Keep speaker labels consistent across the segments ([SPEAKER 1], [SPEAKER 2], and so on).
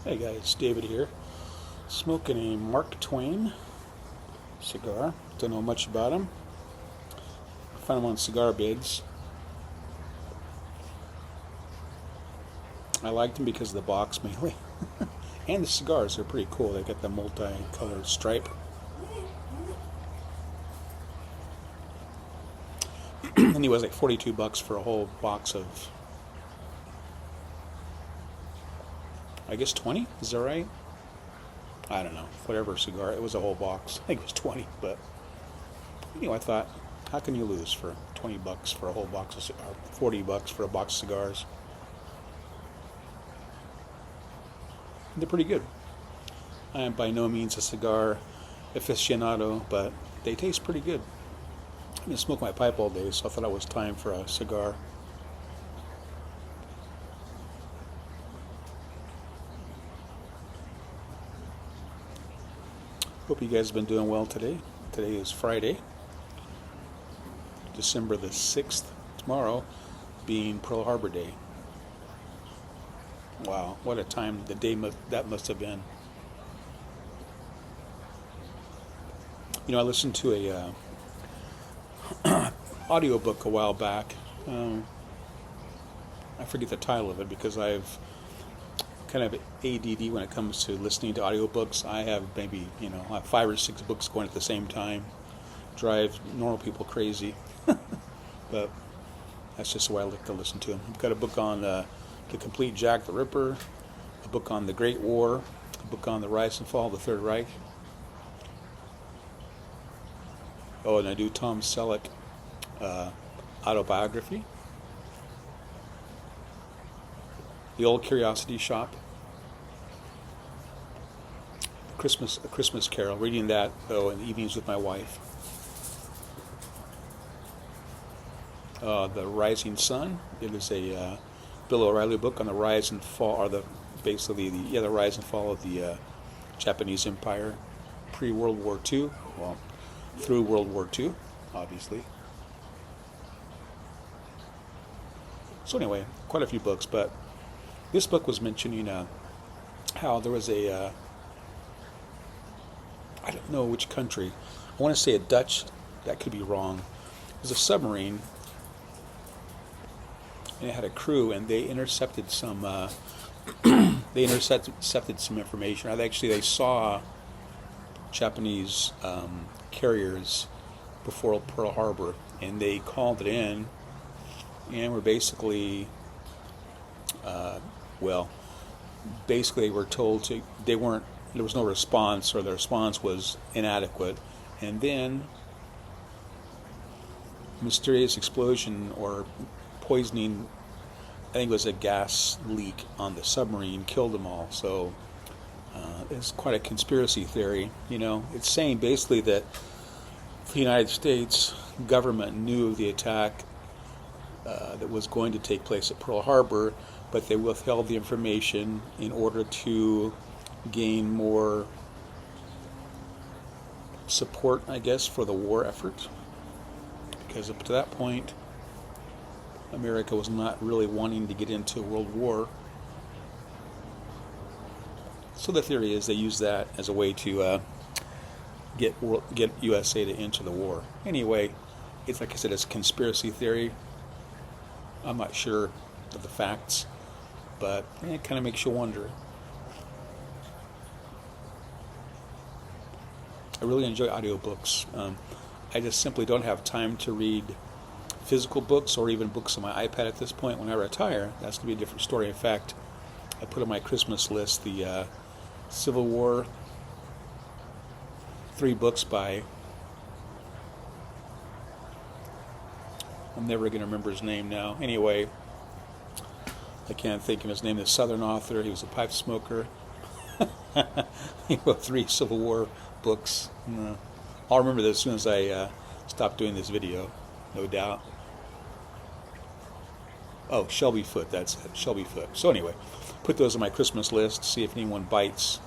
[SPEAKER 1] Hey guys, David here. Smoking a Mark Twain cigar. Don't know much about him. Found him on cigar bids. I liked him because of the box mainly. And the cigars are pretty cool. They got the multi-colored stripe. And he was like $42 for a whole box of, I guess 20? Is that right? I don't know. Whatever cigar. It was a whole box. I think it was 20, but I thought, how can you lose for $20 for a whole box of cigars, $40 for a box of cigars? They're pretty good. I am by no means a cigar aficionado, but they taste pretty good. I've been smoking my pipe all day, so I thought it was time for a cigar. Hope you guys have been doing well today. Today is Friday, December the 6th. Tomorrow being Pearl Harbor Day. Wow, what a time the day that must have been. I listened to a audiobook a while back. I forget the title of it because I've kind of ADD when it comes to listening to audiobooks. I have maybe, I have 5 or 6 books going at the same time. Drive normal people crazy. But that's just the way I like to listen to them. I've got a book on the complete Jack the Ripper, a book on the Great War, a book on the rise and fall of the Third Reich. Oh, and I do Tom Selleck autobiography. The Old Curiosity Shop. A Christmas Carol. Reading that though in the evenings with my wife. The Rising Sun. It is a Bill O'Reilly book on the rise and fall, or the rise and fall of the Japanese Empire pre-World War II. Well, through World War II, obviously. So anyway, quite a few books, but this book was mentioning how there was I don't know which country, I want to say a Dutch, that could be wrong. It was a submarine, and it had a crew, and they intercepted some intercepted some information. They saw Japanese carriers before Pearl Harbor, and they called it in, and were basically they were told there was no response, or the response was inadequate. And then mysterious explosion or poisoning, I think it was a gas leak on the submarine, killed them all. So it's quite a conspiracy theory. It's saying basically that the United States government knew of the attack that was going to take place at Pearl Harbor, but they withheld the information in order to gain more support, I guess, for the war effort. Because up to that point, America was not really wanting to get into a world war. So the theory is they use that as a way to get USA to enter the war. Anyway, it's like I said, it's a conspiracy theory. I'm not sure of the facts, but it kind of makes you wonder. I really enjoy audiobooks. I just simply don't have time to read physical books or even books on my iPad at this point. When I retire, that's going to be a different story. In fact, I put on my Christmas list the Civil War 3 books by, I'm never going to remember his name now. Anyway, I can't think of his name. The Southern author. He was a pipe smoker. He wrote 3 Civil War books. I'll remember this as soon as I stop doing this video, no doubt. Oh, Shelby Foote, that's it, Shelby Foote. So anyway, put those on my Christmas list, see if anyone bites.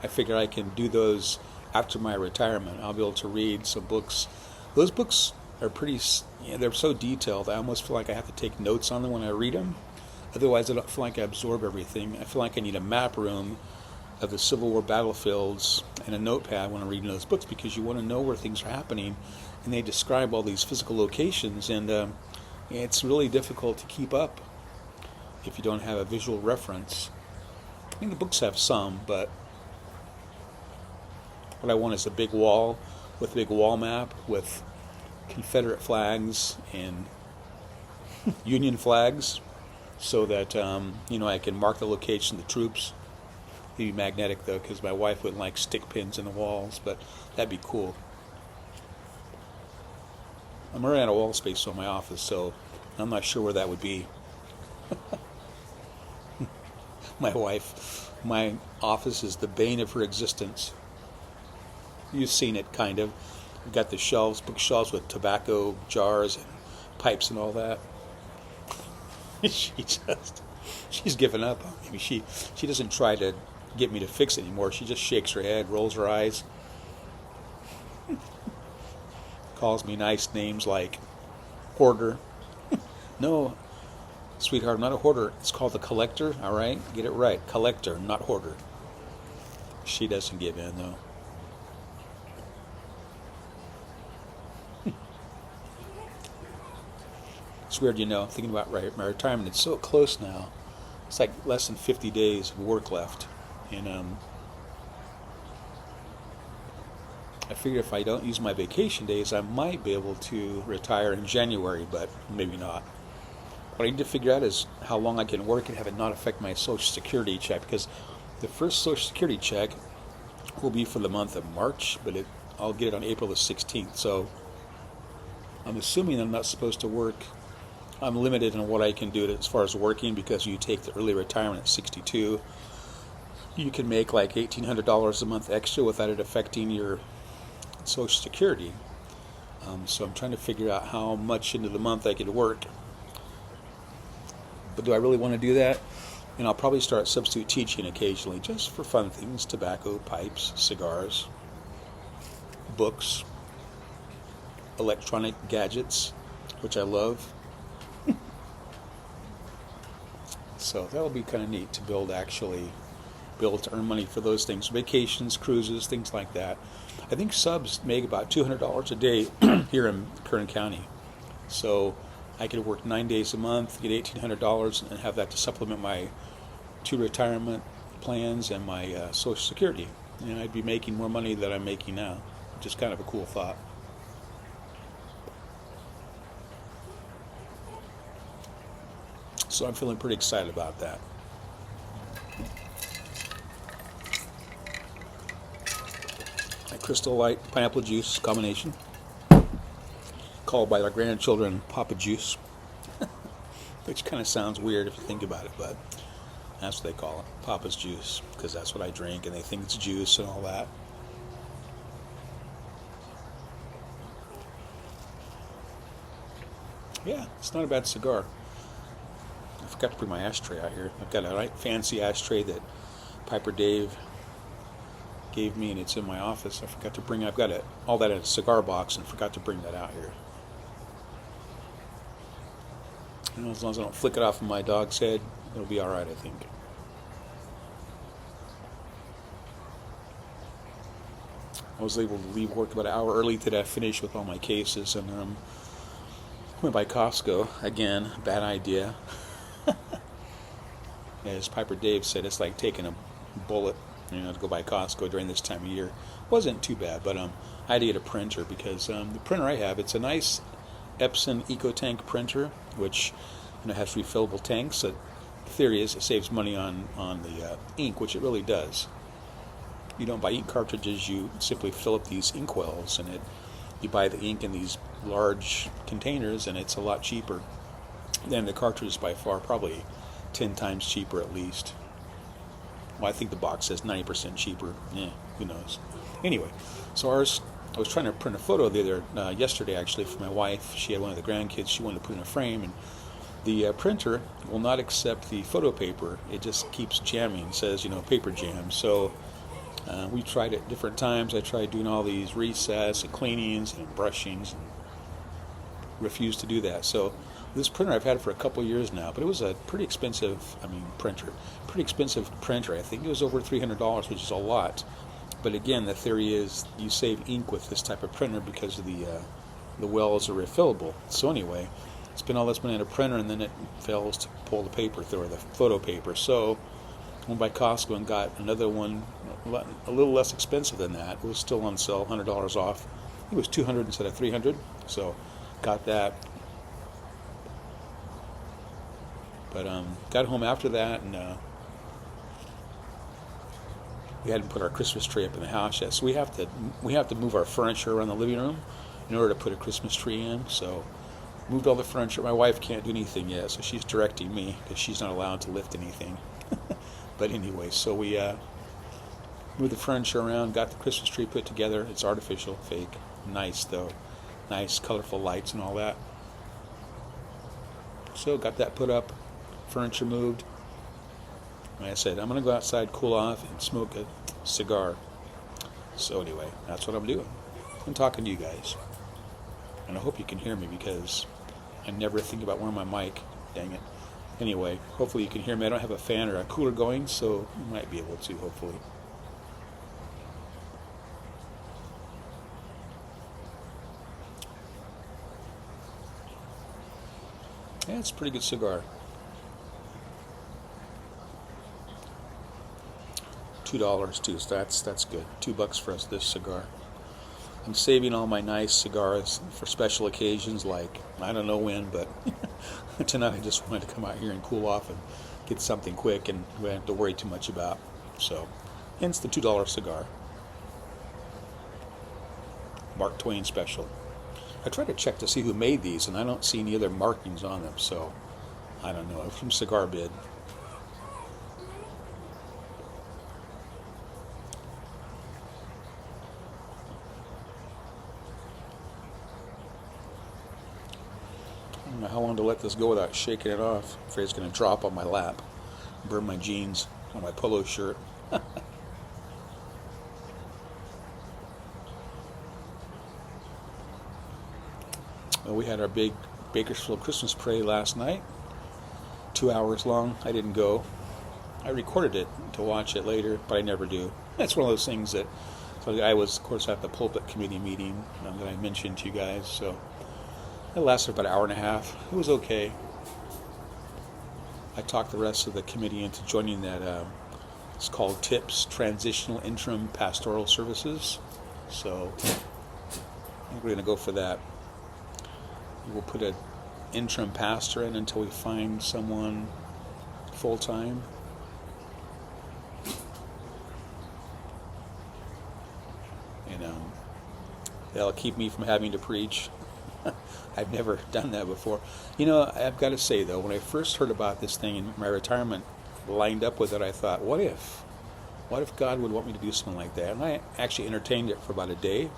[SPEAKER 1] I figure I can do those after my retirement. I'll be able to read some books. Those books are pretty, they're so detailed, I almost feel like I have to take notes on them when I read them. Otherwise, I don't feel like I absorb everything. I feel like I need a map room of the Civil War battlefields and a notepad when I'm reading those books, because you want to know where things are happening, and they describe all these physical locations, and it's really difficult to keep up if you don't have a visual reference. I think the books have some, but what I want is a big wall with a big wall map with Confederate flags and Union flags, so that I can mark the location of the troops. It'd be magnetic though, because my wife wouldn't like stick pins in the walls, but that'd be cool. I'm running out of wall space on my office, so I'm not sure where that would be. My office is the bane of her existence. You've seen it, kind of. We've got the shelves, bookshelves with tobacco jars and pipes and all that. She's given up on me. She doesn't try to get me to fix it anymore. She just shakes her head, rolls her eyes, calls me nice names like hoarder. No, sweetheart, I'm not a hoarder. It's called a collector, all right? Get it right. Collector, not hoarder. She doesn't give in, though. It's weird, thinking about my retirement. It's so close now. It's like less than 50 days of work left. And I figured if I don't use my vacation days, I might be able to retire in January, but maybe not. What I need to figure out is how long I can work and have it not affect my Social Security check, because the first Social Security check will be for the month of March, but I'll get it on April the 16th. So I'm assuming I'm not supposed to work. I'm limited in what I can do as far as working, because you take the early retirement at 62. You can make like $1,800 a month extra without it affecting your Social Security. So I'm trying to figure out how much into the month I could work. But do I really want to do that? And I'll probably start substitute teaching occasionally, just for fun things: tobacco, pipes, cigars, books, electronic gadgets, which I love. So that'll be kind of neat to be able to earn money for those things: vacations, cruises, things like that. I think subs make about $200 a day here in Kern County. So I could work 9 days a month, get $1,800, and have that to supplement my 2 retirement plans and my Social Security. And I'd be making more money than I'm making now, which is kind of a cool thought. So I'm feeling pretty excited about that. My Crystal Light pineapple juice combination, called by our grandchildren Papa Juice, which kind of sounds weird if you think about it, but that's what they call it, Papa's Juice, because that's what I drink, and they think it's juice and all that. Yeah, it's not a bad cigar. I forgot to bring my ashtray out here. I've got a fancy ashtray that Piper Dave gave me, and it's in my office. I've got all that in a cigar box, and forgot to bring that out here. As long as I don't flick it off of my dog's head, it'll be alright, I think. I was able to leave work about an hour early today. I finished with all my cases, and went by Costco. Again, bad idea. As Piper Dave said, it's like taking a bullet, to go by Costco during this time of year. Wasn't too bad, but I had to get a printer, because the printer I have, it's a nice Epson EcoTank printer, which has refillable tanks. The theory is it saves money on the ink, which it really does. You don't buy ink cartridges, you simply fill up these ink wells, and you buy the ink in these large containers, and it's a lot cheaper than the cartridge by far, probably 10 times cheaper at least. Well, I think the box says 90% cheaper. Who knows? Anyway, so I was trying to print a photo yesterday, actually, for my wife. She had one of the grandkids she wanted to put in a frame, and the printer will not accept the photo paper. It just keeps jamming. It says, paper jam. So we tried it different times. I tried doing all these resets and cleanings and brushings, and refused to do that. So this printer I've had for a couple years now, but it was a pretty expensive, printer. Pretty expensive printer. I think it was over $300, which is a lot. But again, the theory is you save ink with this type of printer because of the wells are refillable. So anyway, spent all this money on a printer, and then it fails to pull the paper through, or the photo paper. So I went by Costco and got another one, a little less expensive than that. It was still on sale, $100 off. It was $200 instead of $300, so got that. But got home after that, and we hadn't put our Christmas tree up in the house yet. So we have to move our furniture around the living room in order to put a Christmas tree in. So moved all the furniture. My wife can't do anything yet, so she's directing me because she's not allowed to lift anything. But anyway, so we moved the furniture around, got the Christmas tree put together. It's artificial, fake, nice though, nice colorful lights and all that. So got that put up, furniture moved. Like I said, I'm going to go outside, cool off, and smoke a cigar. So anyway, that's what I'm doing. I'm talking to you guys. And I hope you can hear me because I never think about wearing my mic. Dang it. Anyway, hopefully you can hear me. I don't have a fan or a cooler going, so you might be able to, hopefully. Yeah, it's a pretty good cigar. $2 too, so that's good. $2 for us this cigar. I'm saving all my nice cigars for special occasions, like I don't know when, but tonight I just wanted to come out here and cool off and get something quick and we don't have to worry too much about. So, hence the $2 cigar. Mark Twain special. I tried to check to see who made these, and I don't see any other markings on them, so I don't know. From Cigar Bid. I don't know how long to let this go without shaking it off. I'm afraid it's going to drop on my lap, burn my jeans on my polo shirt. Well, we had our big Bakersfield Christmas parade last night, 2 hours long. I didn't go. I recorded it to watch it later, but I never do. That's one of those things that, so I was, of course, at the pulpit committee meeting that I mentioned to you guys, so it lasted about an hour and a half. It was okay. I talked the rest of the committee into joining that, it's called TIPS, Transitional Interim Pastoral Services, so I think we're going to go for that. We'll put an interim pastor in until we find someone full-time. That'll keep me from having to preach. I've never done that before. I've got to say, though, when I first heard about this thing and my retirement lined up with it, I thought, what if God would want me to do something like that? And I actually entertained it for about a day,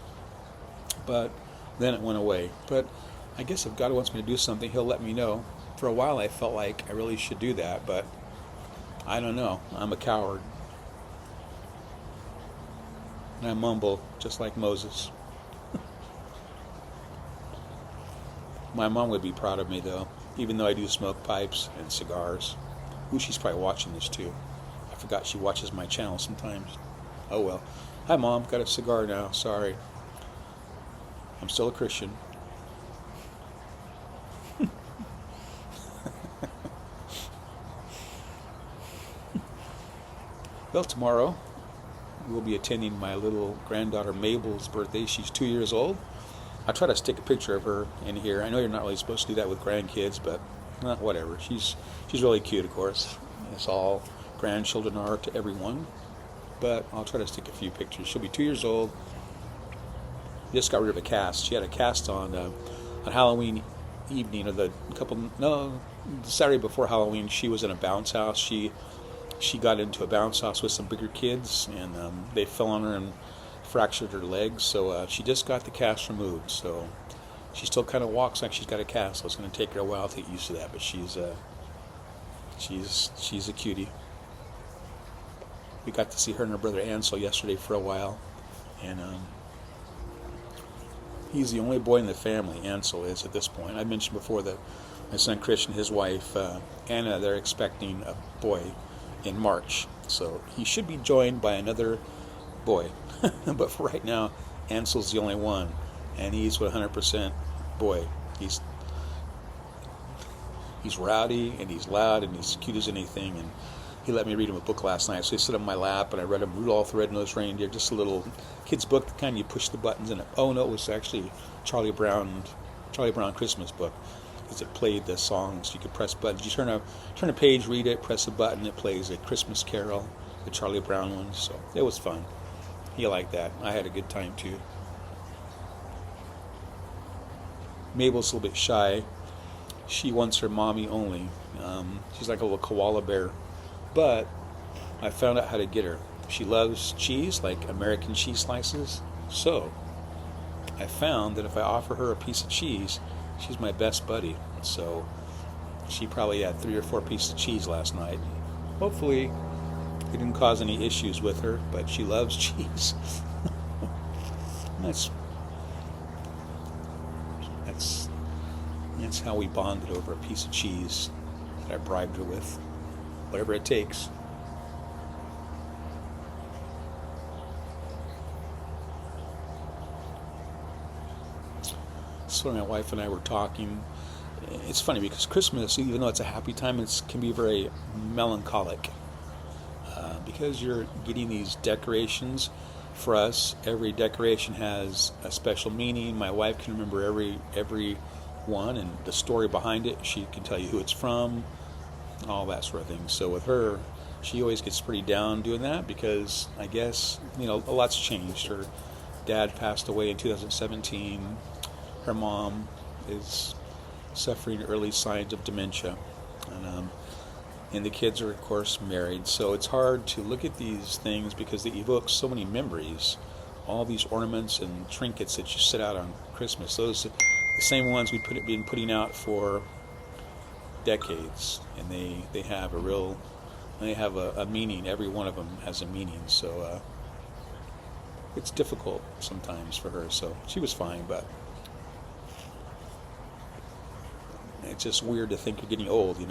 [SPEAKER 1] but then it went away. But I guess if God wants me to do something, He'll let me know. For a while, I felt like I really should do that, but I don't know. I'm a coward. And I mumble, just like Moses. My mom would be proud of me, though, even though I do smoke pipes and cigars. Ooh, she's probably watching this, too. I forgot she watches my channel sometimes. Oh, well. Hi, Mom. Got a cigar now. Sorry. I'm still a Christian. Well, tomorrow we'll be attending my little granddaughter Mabel's birthday. She's 2 years old. I try to stick a picture of her in here. I know you're not really supposed to do that with grandkids, but whatever. She's really cute, of course. It's all grandchildren are to everyone. But I'll try to stick a few pictures. She'll be 2 years old. Just got rid of a cast. She had a cast on Halloween evening, or the Saturday before Halloween. She was in a bounce house. She got into a bounce house with some bigger kids, and they fell on her and fractured her legs, so she just got the cast removed. So she still kind of walks like she's got a cast, so it's going to take her a while to get used to that, but she's a cutie. We got to see her and her brother Ansel yesterday for a while, and he's the only boy in the family. Ansel is at this point. I mentioned before that My son Christian, his wife Anna, they're expecting a boy in March. So he should be joined by another boy. But for right now, Ansel's the only one. And he's 100% boy. He's rowdy and he's loud and he's cute as anything. And he let me read him a book last night. So he sit on my lap and I read him Rudolph the Red-Nosed Reindeer, just a little kid's book, the kind you push the buttons in it. Oh no, it was actually Charlie Brown Christmas book. Because it played the songs. You could press buttons. You turn a page, read it, press a button, it plays a Christmas Carol, the Charlie Brown one. So it was fun. He liked that. I had a good time too. Mabel's a little bit shy. She wants her mommy only. She's like a little koala bear. But I found out how to get her. She loves cheese, like American cheese slices. So I found that if I offer her a piece of cheese, she's my best buddy. So she probably had 3 or 4 pieces of cheese last night. Hopefully it didn't cause any issues with her, but she loves cheese. That's how we bonded over a piece of cheese that I bribed her with. Whatever it takes. So my wife and I were talking. It's funny because Christmas, even though it's a happy time, it can be very melancholic. Because you're getting these decorations. For us, every decoration has a special meaning. My wife can remember every one and the story behind it. She can tell you who it's from, all that sort of thing. So with her, she always gets pretty down doing that because I guess, a lot's changed. Her dad passed away in 2017. Her mom is suffering early signs of dementia. And the kids are, of course, married. So it's hard to look at these things because they evoke so many memories. All these ornaments and trinkets that you set out on Christmas. Those are the same ones we've been putting out for decades. And they have a meaning. Every one of them has a meaning. So it's difficult sometimes for her. So she was fine, but it's just weird to think you're getting old,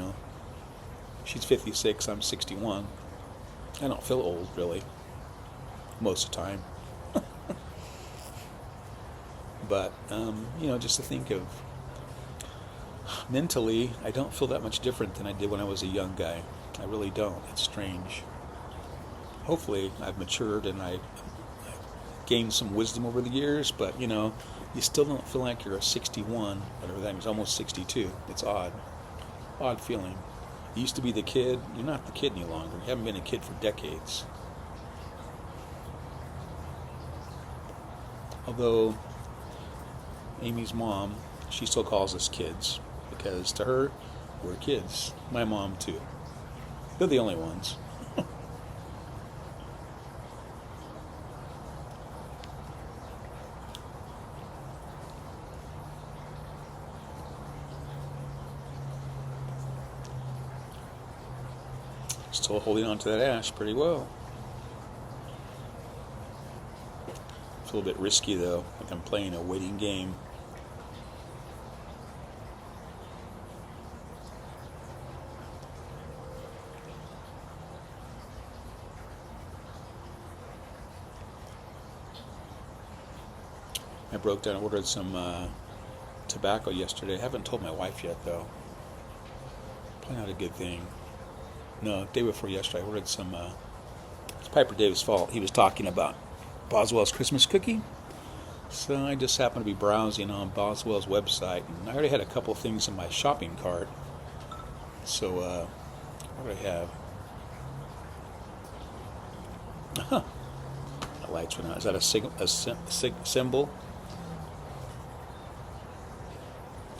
[SPEAKER 1] She's 56, I'm 61. I don't feel old, really, most of the time. But, just to think of, mentally, I don't feel that much different than I did when I was a young guy. I really don't. It's strange. Hopefully, I've matured and I've gained some wisdom over the years, but, you still don't feel like you're a 61, whatever that means, almost 62. It's odd. Odd feeling. You used to be the kid. You're not the kid any longer. You haven't been a kid for decades. Although Amy's mom, she still calls us kids because to her, we're kids. My mom too. They're the only ones. Still holding on to that ash pretty well. It's a little bit risky though, like I'm playing a waiting game. I broke down and ordered some tobacco yesterday. I haven't told my wife yet though. Probably not a good thing. No, day before yesterday, I ordered some. It's Piper Davis' fault. He was talking about Boswell's Christmas cookie. So I just happened to be browsing on Boswell's website, and I already had a couple of things in my shopping cart. So, what do I have? The lights went out. Is that a symbol? Let's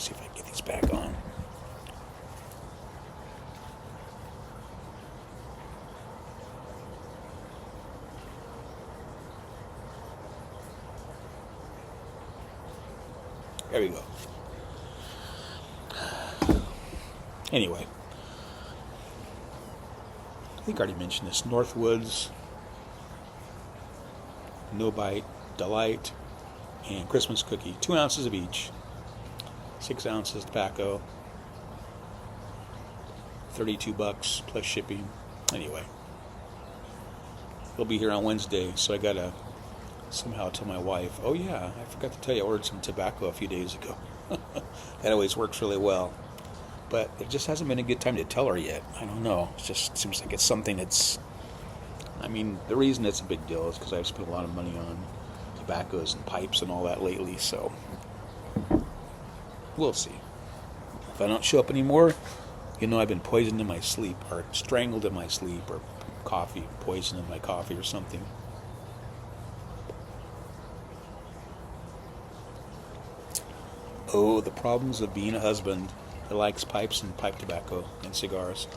[SPEAKER 1] see if I can get these back on. There we go. Anyway, I think I already mentioned this. Northwoods, No Bite, Delight, and Christmas cookie. 2 ounces of each. 6 ounces tobacco. $32 plus shipping. Anyway, he'll be here on Wednesday, so I gotta somehow tell my wife, oh yeah, I forgot to tell you I ordered some tobacco a few days ago. That always works really well. But it just hasn't been a good time to tell her yet. I don't know. It just seems like it's something that's... I mean, the reason it's a big deal is because I've spent a lot of money on tobaccos and pipes and all that lately, so we'll see. If I don't show up anymore, you know I've been poisoned in my sleep, or strangled in my sleep, or poison in my coffee or something. Oh, the problems of being a husband that likes pipes and pipe tobacco and cigars.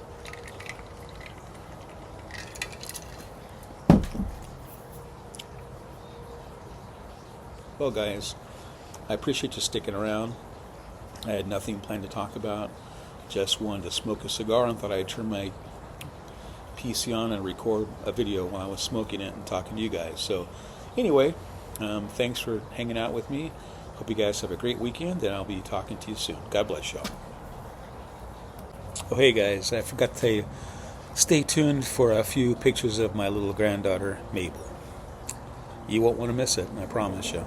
[SPEAKER 1] Well, guys, I appreciate you sticking around. I had nothing planned to talk about. Just wanted to smoke a cigar and thought I'd turn my PC on and record a video while I was smoking it and talking to you guys. So, anyway, thanks for hanging out with me. Hope you guys have a great weekend, and I'll be talking to you soon. God bless y'all. Oh, hey guys, I forgot to tell you, stay tuned for a few pictures of my little granddaughter, Mabel. You won't want to miss it, I promise you.